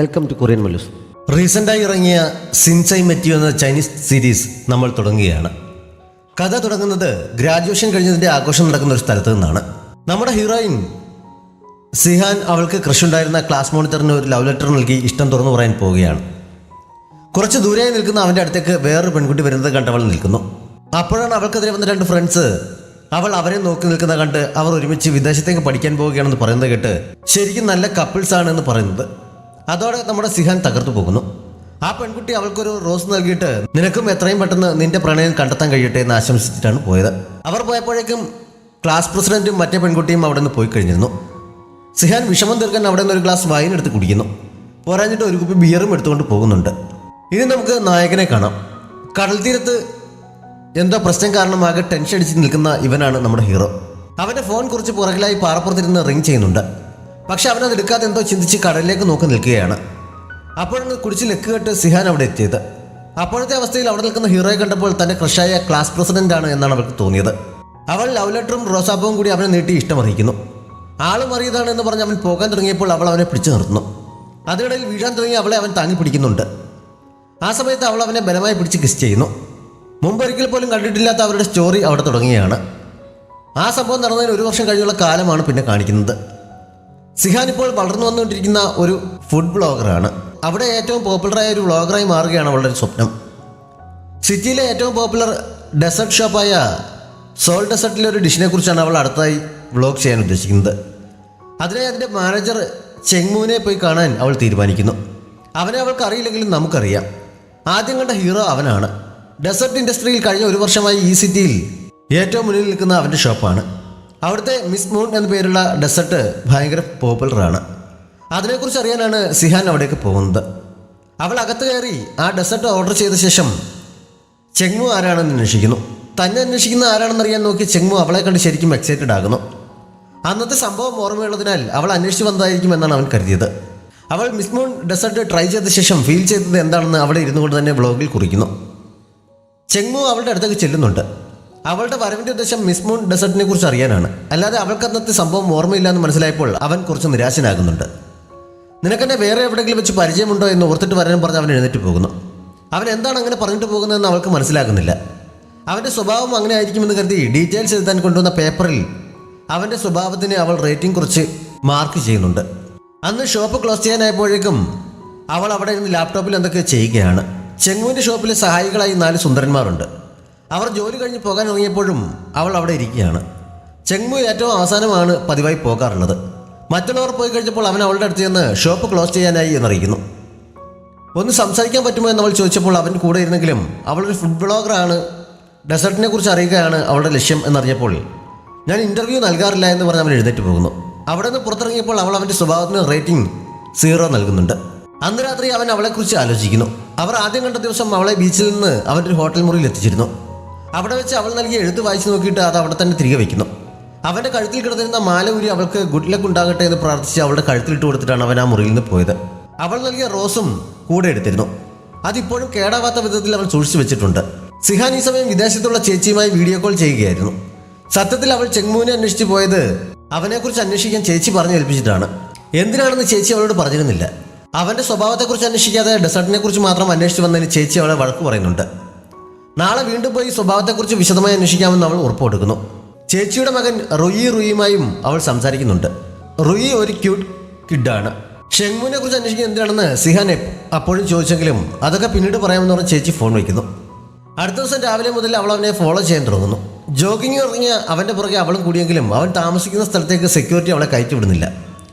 Welcome to Korean Mallus. റീസെൻ്റായി ഇറങ്ങിയ സിൻസൈ മെറ്റിയോ എന്ന ചൈനീസ് സീരീസ് നമ്മൾ തുടങ്ങുകയാണ്. കഥ തുടങ്ങുന്നത് ഗ്രാജുവേഷൻ കഴിഞ്ഞതിൻ്റെ ആഘോഷം നടക്കുന്ന ഒരു സ്ഥലത്ത് നിന്നാണ്. നമ്മുടെ ഹീറോയിൻ സിഹാൻ അവൾക്ക് ക്രഷ് ഉണ്ടായിരുന്ന ക്ലാസ് മോണിറ്ററിന് ഒരു ലവ് ലെറ്റർ നൽകി ഇഷ്ടം തുറന്നു പറയാൻ പോവുകയാണ്. കുറച്ച് ദൂരെയായി നിൽക്കുന്ന അവൻ്റെ അടുത്തേക്ക് വേറൊരു പെൺകുട്ടി വരുന്നത് കണ്ട് അവൾ നിൽക്കുന്നു. അപ്പോഴാണ് അവൾക്കെതിരെ വന്ന രണ്ട് ഫ്രണ്ട്സ് അവൾ അവരെ നോക്കി നിൽക്കുന്ന കണ്ട് അവർ ഒരുമിച്ച് വിദേശത്തേക്ക് പഠിക്കാൻ പോവുകയാണെന്ന് പറയുന്നത് കേട്ട് ശരിക്കും നല്ല കപ്പിൾസ് ആണെന്ന് പറയുന്നത്. അതോടെ നമ്മുടെ സിഹാൻ തകർത്തു പോകുന്നു. ആ പെൺകുട്ടി അവൾക്കൊരു റോസ് നൽകിയിട്ട് നിനക്കും എത്രയും പെട്ടെന്ന് നിന്റെ പ്രണയം കണ്ടെത്താൻ കഴിയട്ടെ എന്ന് ആശംസിച്ചിട്ടാണ് പോയത്. അവർ പോയപ്പോഴേക്കും ക്ലാസ് പ്രസിഡന്റും മറ്റേ പെൺകുട്ടിയും അവിടെ നിന്ന് പോയി കഴിഞ്ഞിരുന്നു. സിഹാൻ വിഷമം തീർക്കാൻ അവിടെ നിന്ന് ഒരു ഗ്ലാസ് വൈൻ എടുത്ത് കുടിക്കുന്നു. പോരാഞ്ഞിട്ട് ഒരു കുപ്പി ബിയറും എടുത്തുകൊണ്ട് പോകുന്നുണ്ട്. ഇനി നമുക്ക് നായകനെ കാണാം. കടൽ തീരത്ത് എന്തോ പ്രശ്നം കാരണമാകെ ടെൻഷൻ അടിച്ച് നിൽക്കുന്ന ഇവനാണ് നമ്മുടെ ഹീറോ. അവൻ്റെ ഫോൺ കുറച്ച് പുറകിലായി പാറപ്പുറത്തിരുന്ന് റിങ് ചെയ്യുന്നുണ്ട്. പക്ഷെ അവനത് എടുക്കാതെ എന്തോ ചിന്തിച്ച് കടലിലേക്ക് നോക്കി നിൽക്കുകയാണ്. അപ്പോഴാണ് കുടിച്ച് ലെക്ക് കേട്ട് സിഹാൻ അവിടെ എത്തിയത്. അപ്പോഴത്തെ അവസ്ഥയിൽ അവിടെ നിൽക്കുന്ന ഹീറോയെ കണ്ടപ്പോൾ തൻ്റെ ക്രഷായ ക്ലാസ് പ്രസിഡന്റ് ആണ് എന്നാണ് അവൾക്ക് തോന്നിയത്. അവൾ ലവ് ലെറ്ററും റോസാപ്പവും കൂടി അവനെ നീട്ടി ഇഷ്ടമറിയിക്കുന്നു. ആളും അറിയതാണ് എന്ന് പറഞ്ഞ് അവൻ പോകാൻ തുടങ്ങിയപ്പോൾ അവൾ അവനെ പിടിച്ചു നിർത്തുന്നു. അതിനിടയിൽ വീഴാൻ തുടങ്ങി അവളെ അവൻ താങ്ങി പിടിക്കുന്നുണ്ട്. ആ സമയത്ത് അവൾ അവനെ ബലമായി പിടിച്ച് കിസ് ചെയ്യുന്നു. മുമ്പൊരിക്കൽ പോലും കണ്ടിട്ടില്ലാത്ത അവരുടെ സ്റ്റോറി അവിടെ തുടങ്ങുകയാണ്. ആ സംഭവം നടന്നതിന് 1 വർഷം കഴിഞ്ഞുള്ള കാലമാണ് പിന്നെ കാണിക്കുന്നത്. സിഹാൻ ഇപ്പോൾ വളർന്നു വന്നുകൊണ്ടിരിക്കുന്ന ഒരു ഫുഡ് ബ്ലോഗറാണ്. അവിടെ ഏറ്റവും പോപ്പുലറായ ഒരു വ്ളോഗറായി മാറുകയാണ് അവളുടെ ഒരു സ്വപ്നം. സിറ്റിയിലെ ഏറ്റവും പോപ്പുലർ ഡെസേർട്ട് ഷോപ്പായ സോൾ ഡെസേർട്ടിലെ ഒരു ഡിഷിനെ കുറിച്ചാണ് അവൾ അടുത്തായി വ്ളോഗ് ചെയ്യാൻ ഉദ്ദേശിക്കുന്നത്. അതിനെ അതിൻ്റെ മാനേജർ ചെങ്മൂനെ പോയി കാണാൻ അവൾ തീരുമാനിക്കുന്നു. അവനെ അവൾക്ക് അറിയില്ലെങ്കിലും നമുക്കറിയാം. ആദ്യം കണ്ട ഹീറോ അവനാണ്. ഡെസേർട്ട് ഇൻഡസ്ട്രിയിൽ കഴിഞ്ഞ 1 വർഷമായി ഈ സിറ്റിയിൽ ഏറ്റവും മുന്നിൽ നിൽക്കുന്ന അവൻ്റെ ഷോപ്പാണ്. അവിടുത്തെ മിസ് മൂൺ എന്ന പേരുള്ള ഡെസേർട്ട് ഭയങ്കര പോപ്പുലറാണ്. അതിനെക്കുറിച്ച് അറിയാനാണ് സിഹാൻ അവിടേക്ക് പോകുന്നത്. അവൾ അകത്ത് കയറി ആ ഡെസേർട്ട് ഓർഡർ ചെയ്ത ശേഷം ചെങ്മു ആരാണെന്ന് അന്വേഷിക്കുന്നു. തന്നെ അന്വേഷിക്കുന്ന ആരാണെന്ന് അറിയാൻ നോക്കി ചെങ്മു അവളെ കണ്ട് ശരിക്കും എക്സൈറ്റഡ് ആകുന്നു. അന്നത്തെ സംഭവം ഓർമ്മയുള്ളതിനാൽ അവൾ അന്വേഷിച്ച് വന്നതായിരിക്കും എന്നാണ് അവൻ കരുതിയത്. അവൾ മിസ് മൂൺ ഡെസേർട്ട് ട്രൈ ചെയ്ത ശേഷം ഫീൽ ചെയ്തത് എന്താണെന്ന് അവിടെ ഇരുന്നു കൊണ്ട് തന്നെ വ്ളോഗിൽ കുറിക്കുന്നു. ചെങ്മു അവളുടെ അടുത്തേക്ക് ചെല്ലുന്നുണ്ട്. അവളുടെ വരവിൻ്റെ ഉദ്ദേശം മിസ് മൂൺ ഡെസേർട്ടിനെ കുറിച്ച് അറിയാനാണ്. അല്ലാതെ അവൾക്ക് അന്നത്തെ സംഭവം ഓർമ്മയില്ലാന്ന് മനസ്സിലായപ്പോൾ അവൻ കുറച്ച് നിരാശനാകുന്നുണ്ട്. നിനക്കെന്നെ വേറെ എവിടെയെങ്കിലും വെച്ച് പരിചയമുണ്ടോ എന്ന് ഓർത്തിട്ട് വരാനും പറഞ്ഞ് അവൻ എഴുന്നേറ്റ് പോകുന്നു. അവൻ എന്താണ് അങ്ങനെ പറഞ്ഞിട്ട് പോകുന്നതെന്ന് അവൾക്ക് മനസ്സിലാകുന്നില്ല. അവൻ്റെ സ്വഭാവം അങ്ങനെ ആയിരിക്കുമെന്ന് കരുതി ഡീറ്റെയിൽസ് എഴുതാൻ കൊണ്ടുവന്ന പേപ്പറിൽ അവൻ്റെ സ്വഭാവത്തിന് അവൾ റേറ്റിംഗ് കുറച്ച് മാർക്ക് ചെയ്യുന്നുണ്ട്. അന്ന് ഷോപ്പ് ക്ലോസ് ചെയ്യാനായപ്പോഴേക്കും അവൾ അവിടെ ഇരുന്ന് ലാപ്ടോപ്പിൽ എന്തൊക്കെ ചെയ്യുകയാണ്. ചെങ്മുവിൻ്റെ ഷോപ്പിലെ സഹായികളായി 4 സുന്ദരന്മാരുണ്ട്. അവർ ജോലി കഴിഞ്ഞ് പോകാൻ ഇറങ്ങിയപ്പോഴും അവൾ അവിടെ ഇരിക്കുകയാണ്. ചെങ്മു ഏറ്റവും അവസാനമാണ് പതിവായി പോകാറുള്ളത്. മറ്റുള്ളവർ പോയി കഴിഞ്ഞപ്പോൾ അവൻ അവളുടെ അടുത്ത് ചെന്ന് ഷോപ്പ് ക്ലോസ് ചെയ്യാനായി എന്നറിയിക്കുന്നു. ഒന്ന് സംസാരിക്കാൻ പറ്റുമോ എന്നവൾ ചോദിച്ചപ്പോൾ അവൻ കൂടെ ഇരുന്നെങ്കിലും അവളൊരു ഫുഡ് ബ്ലോഗറാണ്, ഡെസേർട്ടിനെ കുറിച്ച് അറിയുകയാണ് അവളുടെ ലക്ഷ്യം എന്നറിഞ്ഞപ്പോൾ ഞാൻ ഇൻ്റർവ്യൂ നൽകാറില്ല എന്ന് പറഞ്ഞ് അവൻ എഴുന്നേറ്റ് പോകുന്നു. അവിടെ നിന്ന് പുറത്തിറങ്ങിയപ്പോൾ അവൾ അവൻ്റെ സ്വഭാവത്തിന് റേറ്റിംഗ് 0 നൽകുന്നുണ്ട്. അന്ന് രാത്രി അവൻ അവളെക്കുറിച്ച് ആലോചിക്കുന്നു. അവർ ആദ്യം കണ്ട ദിവസം അവളെ ബീച്ചിൽ നിന്ന് അവൻ്റെ ഒരു ഹോട്ടൽ മുറിയിൽ എത്തിച്ചിരുന്നു. അവിടെ വെച്ച് അവൾ നൽകിയ എഴുത്ത് വായിച്ചു നോക്കിയിട്ട് അത് അവിടെ തന്നെ തിരികെ വയ്ക്കുന്നു. അവൻ്റെ കഴുത്തിൽ കിടന്നിരുന്ന മാല ഊരി അവൾക്ക് ഗുഡ് ലക്ക് ഉണ്ടാകട്ടെ എന്ന് പ്രാർത്ഥിച്ച് അവളുടെ കഴുത്തിലിട്ട് കൊടുത്തിട്ടാണ് അവൻ ആ മുറിയിൽ നിന്ന് പോയത്. അവൾ നൽകിയ റോസും കൂടെ എടുത്തിരുന്നു. അതിപ്പോഴും കേടാവാത്ത വിധത്തിൽ അവൾ സൂക്ഷിച്ചു വെച്ചിട്ടുണ്ട്. സിഹാൻ ഈ സമയം വിദേശത്തുള്ള ചേച്ചിയുമായി വീഡിയോ കോൾ ചെയ്യുകയായിരുന്നു. സത്യത്തിൽ അവൾ ചെങ്മൂനെ അന്വേഷിച്ച് പോയത് അവനെക്കുറിച്ച് അന്വേഷിക്കാൻ ചേച്ചി പറഞ്ഞു ഏൽപ്പിച്ചിട്ടാണ്. എന്തിനാണെന്ന് ചേച്ചി അവളോട് പറഞ്ഞിരുന്നില്ല. അവൻ്റെ സ്വഭാവത്തെക്കുറിച്ച് അന്വേഷിക്കാതെ ഡെസേർട്ടിനെ കുറിച്ച് മാത്രം അന്വേഷിച്ച് വന്നതിന് ചേച്ചി അവളെ വഴക്ക് പറയുന്നുണ്ട്. നാളെ വീണ്ടും പോയി സ്വഭാവത്തെക്കുറിച്ച് വിശദമായി അന്വേഷിക്കാമെന്ന് അവൾ ഉറപ്പ് കൊടുക്കുന്നു. ചേച്ചിയുടെ മകൻ റുയിയുമായും അവൾ സംസാരിക്കുന്നുണ്ട്. റുയി ഒരു ക്യൂട്ട് കിഡാണ്. ഷെങ്മുവിനെ കുറിച്ച് അന്വേഷിക്കുന്നത് എന്തിനാണെന്ന് സിഹാൻ അപ്പോഴും ചോദിച്ചെങ്കിലും അതൊക്കെ പിന്നീട് പറയാമെന്ന് പറഞ്ഞ് ചേച്ചി ഫോൺ വയ്ക്കുന്നു. അടുത്ത ദിവസം രാവിലെ മുതൽ അവൾ അവനെ ഫോളോ ചെയ്യാൻ തുടങ്ങുന്നു. ജോഗിങ് ഇറങ്ങിയ അവൻ്റെ പുറകെ അവളും കൂടിയെങ്കിലും അവൻ താമസിക്കുന്ന സ്ഥലത്തേക്ക് സെക്യൂരിറ്റി അവളെ കയറ്റി വിടുന്നില്ല.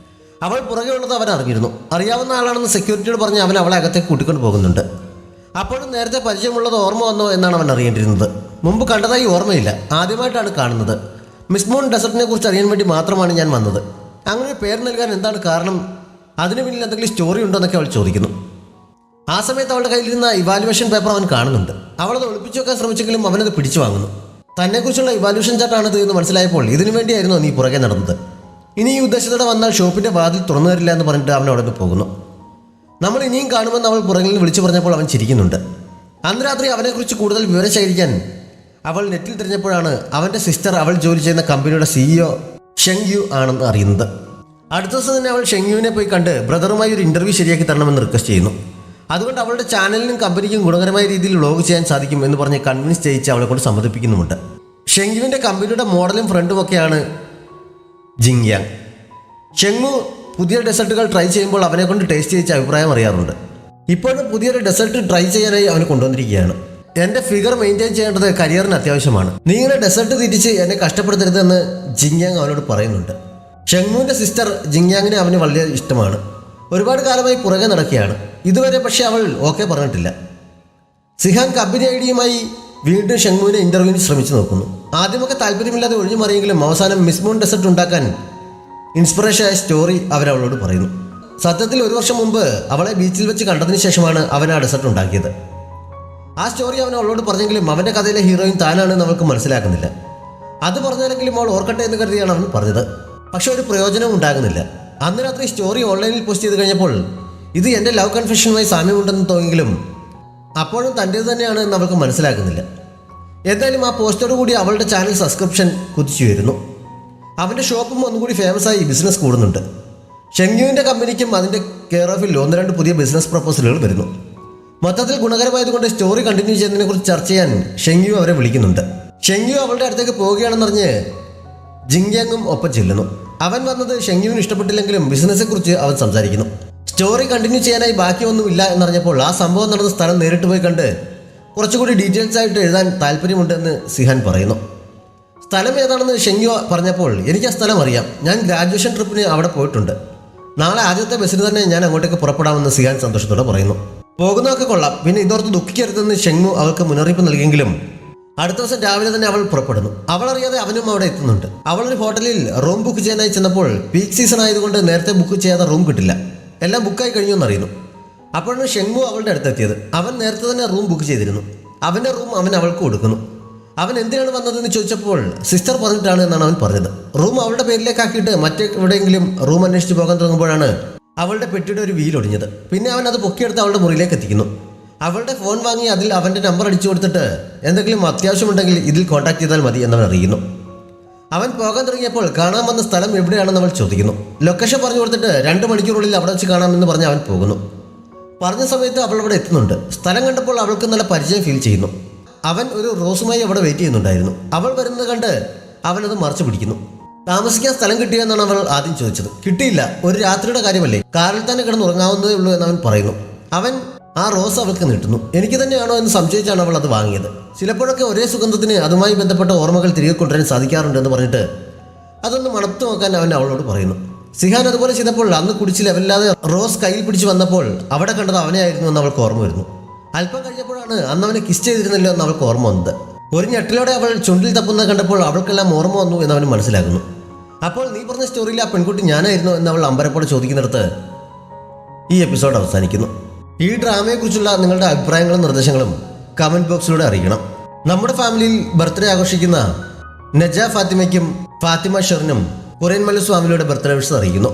അവൾ പുറകെ ഉള്ളത് അവൻ അറിഞ്ഞിരുന്നു. അറിയാവുന്ന ആളാണെന്ന് സെക്യൂരിറ്റിയോട് പറഞ്ഞ് അവൻ അവളെ അകത്തേക്ക് കൂട്ടിക്കൊണ്ട് പോകുന്നുണ്ട്. അപ്പോഴും നേരത്തെ പരിചയമുള്ളത് ഓർമ്മ വന്നോ എന്നാണ് അവൻ അറിയേണ്ടിയിരുന്നത്. മുമ്പ് കണ്ടതായി ഓർമ്മയില്ല, ആദ്യമായിട്ടാണ് കാണുന്നത്. മിസ് മൂൺ ഡെസേർട്ടിനെ കുറിച്ച് അറിയാൻ വേണ്ടി മാത്രമാണ് ഞാൻ വന്നത്. അങ്ങനെ പേര് നൽകാൻ എന്താണ് കാരണം? അതിന് പിന്നിൽ എന്തെങ്കിലും സ്റ്റോറി ഉണ്ടോ എന്നൊക്കെ അവൾ ചോദിക്കുന്നു. ആ സമയത്ത് അവളുടെ കയ്യിലിരുന്ന ഇവാലുവേഷൻ പേപ്പർ അവൻ കാണുന്നുണ്ട്. അവളത് ഒളിപ്പിച്ചു വെക്കാൻ ശ്രമിച്ചെങ്കിലും അവനത് പിടിച്ചു വാങ്ങുന്നു. തന്നെക്കുറിച്ചുള്ള ഇവാലുവേഷൻ ചാർട്ടാണിത് എന്ന് മനസ്സിലായപ്പോൾ ഇതിനു വേണ്ടിയായിരുന്നു നീ പുറകെ നടന്നത്. ഇനി ഈ ഉദ്ദേശത്തോടെ വന്നാൽ ഷോപ്പിൻ്റെ വാതിൽ തുറന്നു തരില്ല എന്ന് പറഞ്ഞിട്ട് അവൻ അവിടെ നിന്ന് പോകുന്നു. നമ്മൾ ഇനിയും കാണുമെന്ന് അവൾ പുറകിൽ നിന്ന് വിളിച്ചു പറഞ്ഞപ്പോൾ അവൻ ചിരിക്കുന്നുണ്ട്. അന്ന് രാത്രി അവനെക്കുറിച്ച് കൂടുതൽ വിവരം ശേഖരിക്കാൻ അവൾ നെറ്റിൽ തിരഞ്ഞപ്പോഴാണ് അവൻ്റെ സിസ്റ്റർ അവൾ ജോലി ചെയ്യുന്ന കമ്പനിയുടെ CEO ഷെങ് യു ആണെന്ന് അറിയുന്നത്. അടുത്ത ദിവസം തന്നെ അവൾ ഷെങ്യുവിനെ പോയി കണ്ട് ബ്രദറുമായി ഒരു ഇന്റർവ്യൂ ശരിയാക്കി തരണമെന്ന് റിക്വസ്റ്റ് ചെയ്യുന്നു. അതുകൊണ്ട് അവളുടെ ചാനലിനും കമ്പനിക്കും ഗുണകരമായ രീതിയിൽ വ്ലോഗ് ചെയ്യാൻ സാധിക്കും എന്ന് പറഞ്ഞ് കൺവിൻസ് ചെയ്യിച്ച് അവളെ കൊണ്ട് സമ്മതിപ്പിക്കുന്നുമുണ്ട്. ഷെങ്യുവിൻ്റെ കമ്പനിയുടെ മോഡലും ഫ്രണ്ടും ഒക്കെയാണ് ജിങ്യാങ്. ഷെങ്ങു പുതിയ ഡെസേർട്ടുകൾ ട്രൈ ചെയ്യുമ്പോൾ അവനെ കൊണ്ട് ടേസ്റ്റ് ചെയ്യിച്ച് അഭിപ്രായം അറിയാറുണ്ട്. ഇപ്പോഴും പുതിയൊരു ഡെസേർട്ട് ട്രൈ ചെയ്യാനായി അവന് കൊണ്ടുവന്നിരിക്കുകയാണ്. എൻ്റെ ഫിഗർ മെയിൻറ്റെയിൻ ചെയ്യേണ്ടത് കരിയറിന് അത്യാവശ്യമാണ്. നീ ഇങ്ങനെ ഡെസേർട്ട് തിരിച്ച് എന്നെ കഷ്ടപ്പെടുത്തരുതെന്ന് ജിങ്യാങ് അവനോട് പറയുന്നുണ്ട്. ഷെങ്മുവിൻ്റെ സിസ്റ്റർ ജിങ്യാങ്ങിനെ അവന് വളരെ ഇഷ്ടമാണ്. ഒരുപാട് കാലമായി പുറകെ നടക്കുകയാണ്. ഇതുവരെ പക്ഷേ അവൾ ഓക്കെ പറഞ്ഞിട്ടില്ല. സിഹാൻ കമ്പനി ഐഡിയുമായി വീണ്ടും ഷെങ്മുവിനെ ഇൻ്റർവ്യൂവിന് ശ്രമിച്ചു നോക്കുന്നു. ആദ്യമൊക്കെ താല്പര്യമില്ലാതെ ഒഴിഞ്ഞു മറിയെങ്കിലും അവസാനം മിസ്മോൺ ഡെസേർട്ട് ഉണ്ടാക്കാൻ ഇൻസ്പിറേഷനായ സ്റ്റോറി അവരവളോട് പറയുന്നു. സത്യത്തിൽ 1 വർഷം മുമ്പ് അവളെ ബീച്ചിൽ വെച്ച് കണ്ടതിന് ശേഷമാണ് അവൻ ആ ഡെസേർട്ട് ഉണ്ടാക്കിയത്. ആ സ്റ്റോറി അവൻ അവളോട് പറഞ്ഞെങ്കിലും അവൻ്റെ കഥയിലെ ഹീറോയിൻ താനാണെന്ന് അവൾക്ക് മനസ്സിലാക്കുന്നില്ല. അത് പറഞ്ഞാലെങ്കിലും അവൾ ഓർക്കട്ടെ എന്ന് കരുതിയാണ് അവൻ പറഞ്ഞത്. പക്ഷെ ഒരു പ്രയോജനവും ഉണ്ടാകുന്നില്ല. അന്ന് രാത്രി സ്റ്റോറി ഓൺലൈനിൽ പോസ്റ്റ് ചെയ്ത് കഴിഞ്ഞപ്പോൾ ഇത് എൻ്റെ ലവ് കൺഫെഷനുമായി സാമ്യമുണ്ടെന്ന് തോന്നിയെങ്കിലും അപ്പോഴും തൻ്റേത് തന്നെയാണ് എന്ന് അവൾക്ക് മനസ്സിലാക്കുന്നില്ല. എന്തായാലും ആ പോസ്റ്റോട് കൂടി അവളുടെ ചാനൽ സബ്സ്ക്രിപ്ഷൻ കുതിച്ചു വരുന്നു. അവൻ്റെ ഷോപ്പും ഒന്നുകൂടി ഫേമസായി ബിസിനസ് കൂടുന്നുണ്ട്. ഷെങ്യുവിൻ്റെ കമ്പനിക്കും അതിൻ്റെ കെയർ ഓഫിൽ 1-2 പുതിയ ബിസിനസ് പ്രപ്പോസലുകൾ വരുന്നു. മൊത്തത്തിൽ ഗുണകരമായതുകൊണ്ട് സ്റ്റോറി കണ്ടിന്യൂ ചെയ്യുന്നതിനെക്കുറിച്ച് ചർച്ച ചെയ്യാൻ ഷെങ്യു അവരെ വിളിക്കുന്നുണ്ട്. ഷെങ്യു അവളുടെ അടുത്തേക്ക് പോവുകയാണെന്നറിഞ്ഞ് ജിങ്യാങ്ങും ഒപ്പം ചെല്ലുന്നു. അവൻ വന്നത് ഷെങ്യുവിന് ഇഷ്ടപ്പെട്ടില്ലെങ്കിലും ബിസിനസ്സെക്കുറിച്ച് അവൻ സംസാരിക്കുന്നു. സ്റ്റോറി കണ്ടിന്യൂ ചെയ്യാനായി ബാക്കിയൊന്നുമില്ല എന്നറിഞ്ഞപ്പോൾ ആ സംഭവം നടന്ന സ്ഥലം നേരിട്ട് പോയി കണ്ട് കുറച്ചുകൂടി ഡീറ്റെയിൽസ് ആയിട്ട് എഴുതാൻ താല്പര്യമുണ്ടെന്ന് സിഹാൻ പറയുന്നു. സ്ഥലം ഏതാണെന്ന് ഷെങ്യു പറഞ്ഞപ്പോൾ എനിക്ക് ആ സ്ഥലം അറിയാം. ഞാൻ ഗ്രാജുവേഷൻ ട്രിപ്പിന് അവിടെ പോയിട്ടുണ്ട്. നാളെ ആദ്യത്തെ ബസ്സിന് തന്നെ ഞാൻ അങ്ങോട്ടേക്ക് പുറപ്പെടാമെന്ന് സിഹാൻ സന്തോഷത്തോടെ പറയുന്നു. പോകുന്നതൊക്കെ കൊള്ളാം, പിന്നെ ഇതോർത്ത് ദുഃഖിക്കരുതെന്ന് ഷെങ്മു അവൾക്ക് മുന്നറിയിപ്പ് നൽകിയെങ്കിലും അടുത്ത ദിവസം രാവിലെ തന്നെ അവൾ പുറപ്പെടുന്നു. അവളറിയാതെ അവനും അവിടെ എത്തുന്നുണ്ട്. അവളൊരു ഹോട്ടലിൽ റൂം ബുക്ക് ചെയ്യാനായി ചെന്നപ്പോൾ പീക്ക് സീസൺ ആയതുകൊണ്ട് നേരത്തെ ബുക്ക് ചെയ്യാതെ റൂം കിട്ടില്ല, എല്ലാം ബുക്കായി കഴിഞ്ഞു എന്നറിയുന്നു. അപ്പോഴാണ് ഷെങ്മു അവളുടെ അടുത്തെത്തിയത്. അവൻ നേരത്തെ തന്നെ റൂം ബുക്ക് ചെയ്തിരുന്നു. അവൻ്റെ റൂം അവൻ അവൾക്ക് കൊടുക്കുന്നു. അവൻ എന്തിനാണ് വന്നതെന്ന് ചോദിച്ചപ്പോൾ സിസ്റ്റർ പറഞ്ഞിട്ടാണ് എന്നാണ് അവൻ പറഞ്ഞത്. റൂം അവളുടെ പേരിലേക്കാക്കിയിട്ട് മറ്റെവിടെയെങ്കിലും റൂം അന്വേഷിച്ച് പോകാൻ തുടങ്ങുമ്പോഴാണ് അവളുടെ പെട്ടിയുടെ ഒരു വീൽ ഒടിഞ്ഞത്. പിന്നെ അവൻ അത് പൊക്കിയെടുത്ത് അവളുടെ മുറിയിലേക്ക് എത്തിക്കുന്നു. അവളുടെ ഫോൺ വാങ്ങി അതിൽ അവൻ്റെ നമ്പർ അടിച്ചു കൊടുത്തിട്ട് എന്തെങ്കിലും അത്യാവശ്യമുണ്ടെങ്കിൽ ഇതിൽ കോൺടാക്ട് ചെയ്താൽ മതി എന്നവൻ അറിയുന്നു. അവൻ പോകാൻ തുടങ്ങിയപ്പോൾ കാണാൻ വന്ന സ്ഥലം എവിടെയാണെന്ന് അവൾ ചോദിക്കുന്നു. ലൊക്കേഷൻ പറഞ്ഞു കൊടുത്തിട്ട് 2 മണിക്കൂറുള്ളിൽ അവിടെ വെച്ച് കാണാമെന്ന് പറഞ്ഞ് അവൻ പോകുന്നു. പറഞ്ഞ സമയത്ത് അവൾ അവിടെ എത്തുന്നുണ്ട്. സ്ഥലം കണ്ടപ്പോൾ അവൾക്ക് നല്ല പരിചയം ഫീൽ ചെയ്യുന്നു. അവൻ ഒരു റോസുമായി അവിടെ വെയിറ്റ് ചെയ്യുന്നുണ്ടായിരുന്നു. അവൾ വരുന്നത് കണ്ട് അവനത് മറച്ചു പിടിക്കുന്നു. താമസിക്കാൻ സ്ഥലം കിട്ടിയോ എന്നാണ് അവൾ ആദ്യം ചോദിച്ചത്. കിട്ടിയില്ല, ഒരു രാത്രിയുടെ കാര്യമല്ലേ, കാറിൽ തന്നെ കിടന്നുറങ്ങാവുന്നതേ ഉള്ളൂ എന്നവൻ പറയുന്നു. അവൻ ആ റോസ് അവൾക്ക് നീട്ടുന്നു. എനിക്ക് തന്നെയാണോ എന്ന് സംശയിച്ചാണ് അവൾ അത് വാങ്ങിയത്. ചിലപ്പോഴൊക്കെ ഒരേ സുഗന്ധത്തിന് അതുമായി ബന്ധപ്പെട്ട ഓർമ്മകൾ തിരികെ കൊണ്ടുവരാൻ സാധിക്കാറുണ്ടെന്ന് പറഞ്ഞിട്ട് അതൊന്ന് മണത്തു നോക്കാൻ അവൻ അവളോട് പറയുന്നു. സിഹാൻ അതുപോലെ ചെയ്തപ്പോൾ അന്ന് കുടിച്ച് ലെവലില്ലാതെ റോസ് കയ്യിൽ പിടിച്ച് വന്നപ്പോൾ അവിടെ കണ്ടത് അവനെ ആയിരുന്നു എന്ന് അവൾക്ക് ഓർമ്മ വരുന്നു. അല്പം കഴിഞ്ഞപ്പോഴാണ് അന്ന് അവനെ കിസ് ചെയ്തിരുന്നല്ലോ എന്ന് അവൾക്ക് ഓർമ്മ വന്നത്. ഒരു ഞെട്ടിലോടെ അവൾ ചുണ്ടിൽ തപ്പുന്നത് കണ്ടപ്പോൾ അവൾക്കെല്ലാം ഓർമ്മ വന്നു എന്ന് അവന് മനസ്സിലാക്കുന്നു. അപ്പോൾ നീ പറഞ്ഞ സ്റ്റോറിയിൽ ആ പെൺകുട്ടി ഞാനായിരുന്നു എന്ന് അവൾ അമ്പരപ്പോടെ ചോദിക്കുന്നിടത്ത് ഈ എപ്പിസോഡ് അവസാനിക്കുന്നു. ഈ ഡ്രാമയെക്കുറിച്ചുള്ള നിങ്ങളുടെ അഭിപ്രായങ്ങളും നിർദ്ദേശങ്ങളും കമൻറ്റ് ബോക്സിലൂടെ അറിയിക്കണം. നമ്മുടെ ഫാമിലിയിൽ ബർത്ത്ഡേ ആഘോഷിക്കുന്ന നജ ഫാത്തിമയ്ക്കും ഫാത്തിമ ഷെറിനും കൊറിയൻ മല്ലു സ്വാമിയുടെ ബർത്ത്ഡേ വിഷസ് അറിയിക്കുന്നു.